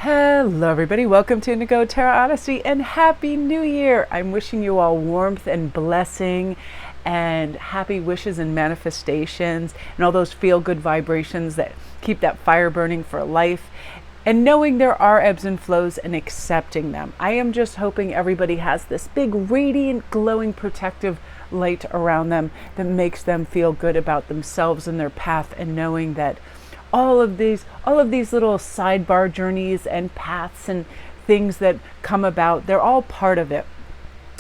Hello everybody, welcome to Indigo Tarot Odyssey and Happy New Year! I'm wishing you all warmth and blessing and happy wishes and manifestations and all those feel-good vibrations that keep that fire burning for life, and knowing there are ebbs and flows and accepting them. I am just hoping everybody has this big radiant glowing protective light around them that makes them feel good about themselves and their path, and knowing that all of these little sidebar journeys and paths and things that come about, they're all part of it.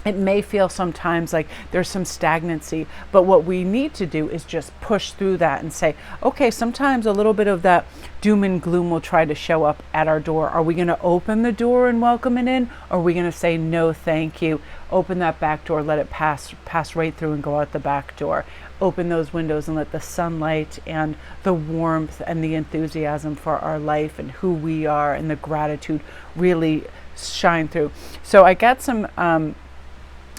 It may feel sometimes like there's some stagnancy, but what we need to do is just push through that and say, okay, sometimes a little bit of that doom and gloom will try to show up at our door. Are we going to open the door and welcome it in? Or are we going to say, no, thank you? Open that back door, let it pass right through and go out the back door. Open those windows and let the sunlight and the warmth and the enthusiasm for our life and who we are and the gratitude really shine through. So I got some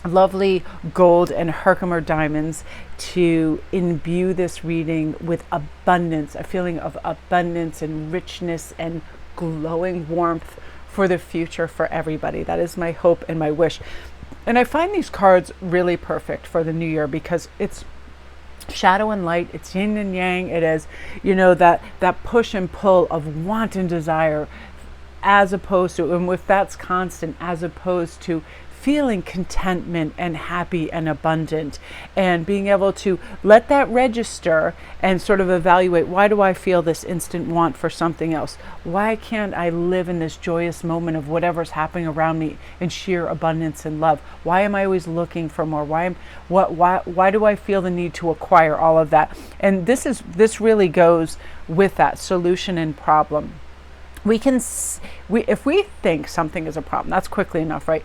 lovely gold and Herkimer diamonds to imbue this reading with abundance, a feeling of abundance and richness and glowing warmth for the future for everybody. That is my hope and my wish. And I find these cards really perfect for the new year because it's shadow and light, it's yin and yang. It is, that push and pull of want and desire, as opposed to, and if that's constant, as opposed to feeling contentment and happy and abundant, and being able to let that register and sort of evaluate, why do I feel this instant want for something else? Why can't I live in this joyous moment of whatever's happening around me in sheer abundance and love? Why am I always looking for more? Why do I feel the need to acquire all of that? And this really goes with that solution and problem. If we think something is a problem, that's quickly enough, right?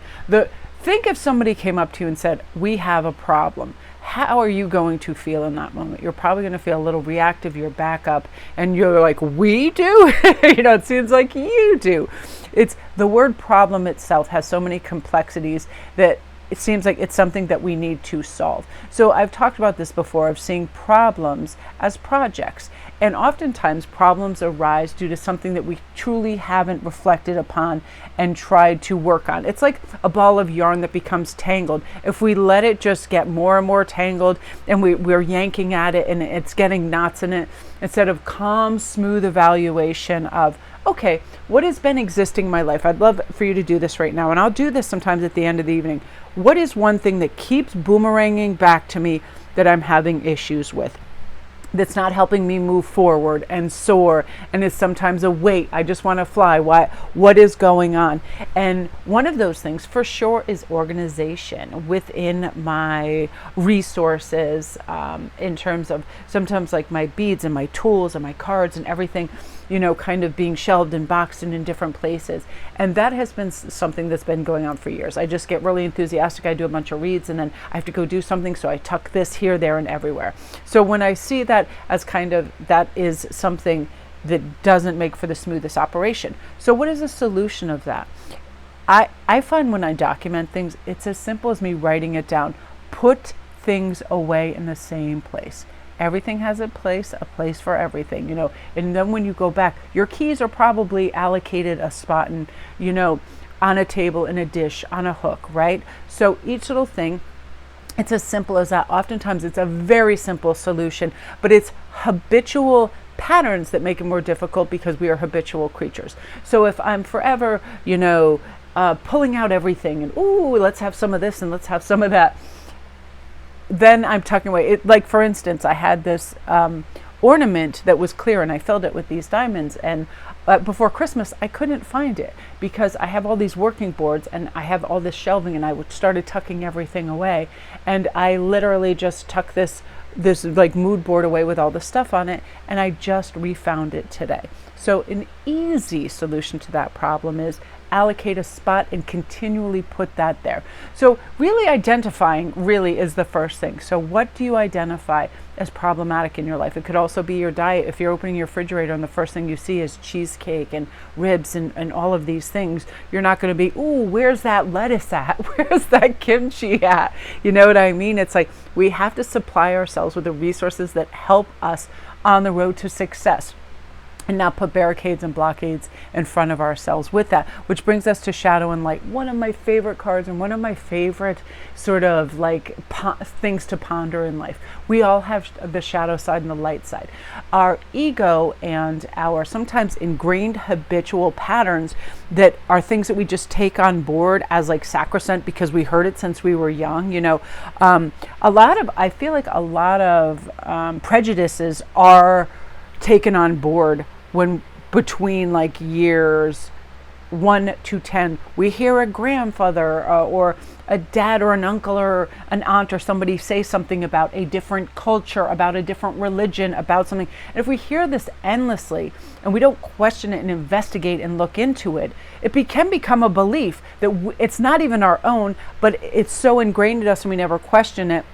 Think if somebody came up to you and said, we have a problem. How are you going to feel in that moment? You're probably going to feel a little reactive, you're back up, and you're like, we do? It seems like you do. It's the word problem itself has so many complexities that it seems like it's something that we need to solve. So I've talked about this before, of seeing problems as projects. And oftentimes problems arise due to something that we truly haven't reflected upon and tried to work on. It's like a ball of yarn that becomes tangled. If we let it just get more and more tangled and we're yanking at it and it's getting knots in it, instead of calm, smooth evaluation of, okay, what has been existing in my life? I'd love for you to do this right now. And I'll do this sometimes at the end of the evening. What is one thing that keeps boomeranging back to me that I'm having issues with, that's not helping me move forward and soar, and is sometimes a weight? I just want to fly. What is going on? And one of those things for sure is organization within my resources, in terms of sometimes like my beads and my tools and my cards and everything, kind of being shelved and boxed and in different places. And that has been something that's been going on for years. I just get really enthusiastic. I do a bunch of reads and then I have to go do something. So I tuck this here, there, and everywhere. So when I see that as kind of, that is something that doesn't make for the smoothest operation. So what is the solution of that? I find when I document things, it's as simple as me writing it down. Put things away in the same place. Everything has a place for everything, and then when you go back, your keys are probably allocated a spot and, on a table, in a dish, on a hook, right? So each little thing, it's as simple as that. Oftentimes it's a very simple solution, but it's habitual patterns that make it more difficult because we are habitual creatures. So if I'm forever, pulling out everything and, ooh, let's have some of this and let's have some of that, then I'm tucking away. Like, for instance, I had this ornament that was clear and I filled it with these diamonds, and before Christmas I couldn't find it because I have all these working boards and I have all this shelving, and I started tucking everything away, and I literally just tucked this like mood board away with all the stuff on it, and I just refound it today. So an easy solution to that problem is allocate a spot and continually put that there. So really identifying really is the first thing. So what do you identify as problematic in your life? It could also be your diet. If you're opening your refrigerator and the first thing you see is cheesecake and ribs and all of these things, you're not going to be, ooh, where's that lettuce at? Where's that kimchi at? You know what I mean? It's like we have to supply ourselves with the resources that help us on the road to success. and not put barricades and blockades in front of ourselves with that, which brings us to shadow and light, one of my favorite cards and one of my favorite sort of like things to ponder in life. We all have the shadow side and the light side. Our ego and our sometimes ingrained habitual patterns that are things that we just take on board as like sacrosanct because we heard it since we were young. I feel like a lot of prejudices are taken on board when between like years 1 to 10 we hear a grandfather or a dad or an uncle or an aunt or somebody say something about a different culture, about a different religion, about something. And if we hear this endlessly and we don't question it and investigate and look into it, can become a belief that it's not even our own, but it's so ingrained in us and we never question it.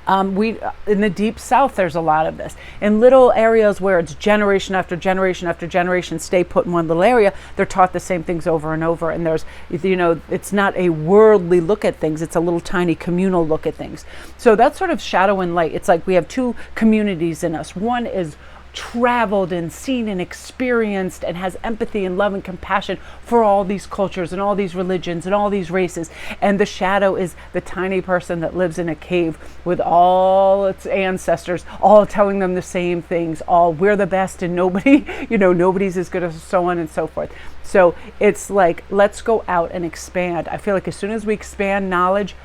In the deep south, there's a lot of this. In little areas where it's generation after generation after generation stay put in one little area, they're taught the same things over and over. And there's, it's not a worldly look at things. It's a little tiny communal look at things. So that's sort of shadow and light. It's like we have two communities in us. One is traveled and seen and experienced and has empathy and love and compassion for all these cultures and all these religions and all these races. And the shadow is the tiny person that lives in a cave with all its ancestors all telling them the same things, all we're the best and nobody, nobody's as good as so on and so forth. So it's like, let's go out and expand. I feel like as soon as we expand knowledge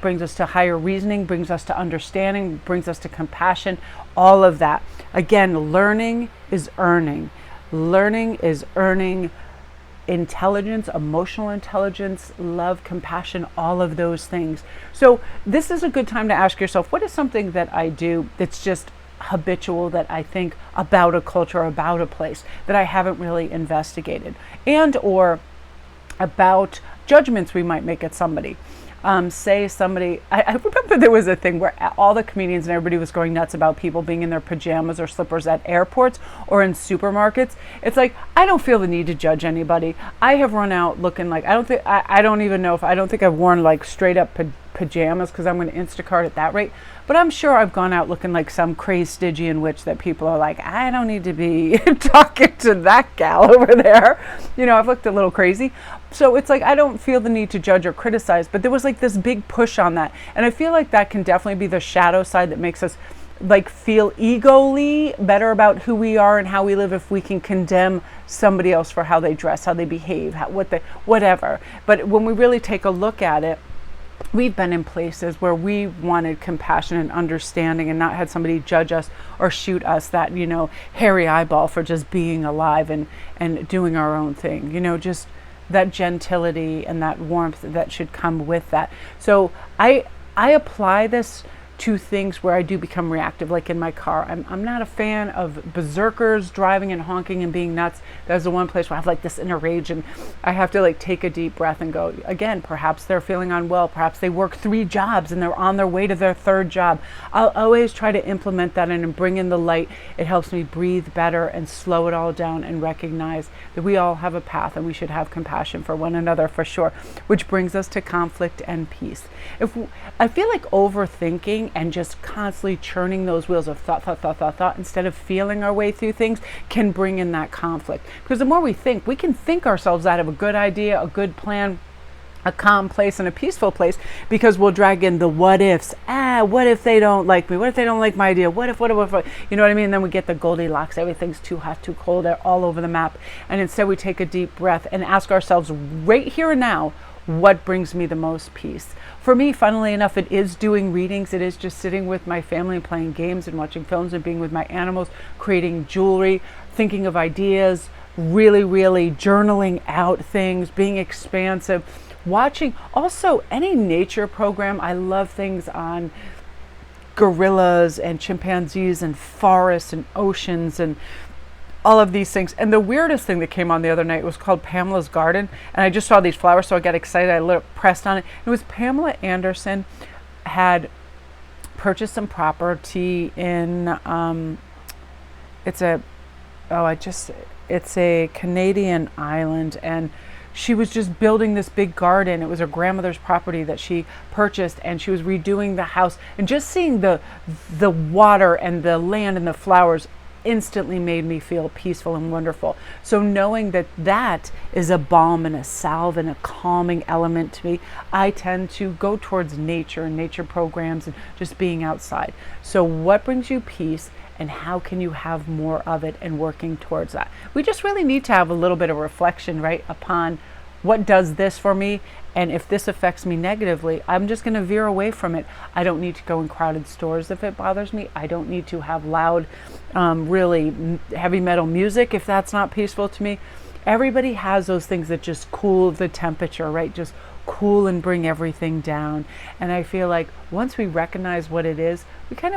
brings us to higher reasoning, brings us to understanding, brings us to compassion, all of that. Again, learning is earning. Learning is earning intelligence, emotional intelligence, love, compassion, all of those things. So this is a good time to ask yourself, what is something that I do that's just habitual that I think about a culture, about a place that I haven't really investigated, and or about judgments we might make at somebody. Say somebody, I remember there was a thing where all the comedians and everybody was going nuts about people being in their pajamas or slippers at airports or in supermarkets. It's like, I don't feel the need to judge anybody. I have run out looking like, I don't think I've worn like straight up pajamas because I'm going to Instacart at that rate. But I'm sure I've gone out looking like some crazed Stygian witch that people are like, I don't need to be talking to that gal over there. I've looked a little crazy. So it's like, I don't feel the need to judge or criticize, but there was like this big push on that. And I feel like that can definitely be the shadow side that makes us like feel egoly better about who we are and how we live if we can condemn somebody else for how they dress, how they behave, whatever. But when we really take a look at it, we've been in places where we wanted compassion and understanding and not had somebody judge us or shoot us that, hairy eyeball for just being alive and doing our own thing, just that gentility and that warmth that should come with that. So I apply this to things where I do become reactive, like in my car. I'm not a fan of berserkers driving and honking and being nuts. That's the one place where I have like this inner rage and I have to like take a deep breath and go, again, perhaps they're feeling unwell. Perhaps they work 3 jobs and they're on their way to their 3rd job. I'll always try to implement that and bring in the light. It helps me breathe better and slow it all down and recognize that we all have a path and we should have compassion for one another for sure, which brings us to conflict and peace. I feel like overthinking and just constantly churning those wheels of thought instead of feeling our way through things can bring in that conflict. Because the more we can think ourselves out of a good idea, a good plan, a calm place and a peaceful place, because we'll drag in the what ifs. What if they don't like me? What if they don't like my idea? What if, you know what I mean? And then we get the Goldilocks, everything's too hot, too cold, they're all over the map. And instead we take a deep breath and ask ourselves right here and now, what brings me the most peace? For me, funnily enough, it is doing readings. It is just sitting with my family and playing games and watching films and being with my animals, creating jewelry, thinking of ideas, really, really journaling out things, being expansive, watching also any nature program. I love things on gorillas and chimpanzees and forests and oceans and all of these things. And the weirdest thing that came on the other night was called Pamela's Garden. And I just saw these flowers, so I got excited. I pressed on it. It was Pamela Anderson had purchased some property in, it's a Canadian island. And she was just building this big garden. It was her grandmother's property that she purchased, and she was redoing the house. And just seeing the water and the land and the flowers instantly made me feel peaceful and wonderful. So knowing that that is a balm and a salve and a calming element to me, I tend to go towards nature and nature programs and just being outside. So what brings you peace, and how can you have more of it, and working towards that? We just really need to have a little bit of reflection, right, upon what does this for me, and if this affects me negatively, I'm just going to veer away from it. I don't need to go in crowded stores if it bothers me. I don't need to have loud, really heavy metal music if that's not peaceful to me. Everybody has those things that just cool the temperature, right? Just cool and bring everything down. And I feel like once we recognize what it is,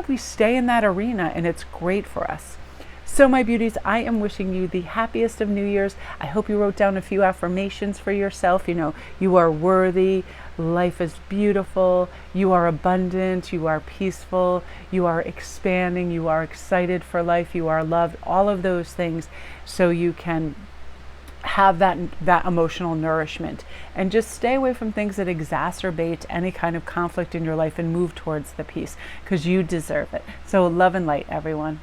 we stay in that arena, and it's great for us. So my beauties, I am wishing you the happiest of New Year's. I hope you wrote down a few affirmations for yourself. You are worthy, life is beautiful, you are abundant, you are peaceful, you are expanding, you are excited for life, you are loved, all of those things, so you can have that emotional nourishment, and just stay away from things that exacerbate any kind of conflict in your life, and move towards the peace, because you deserve it. So love and light, everyone.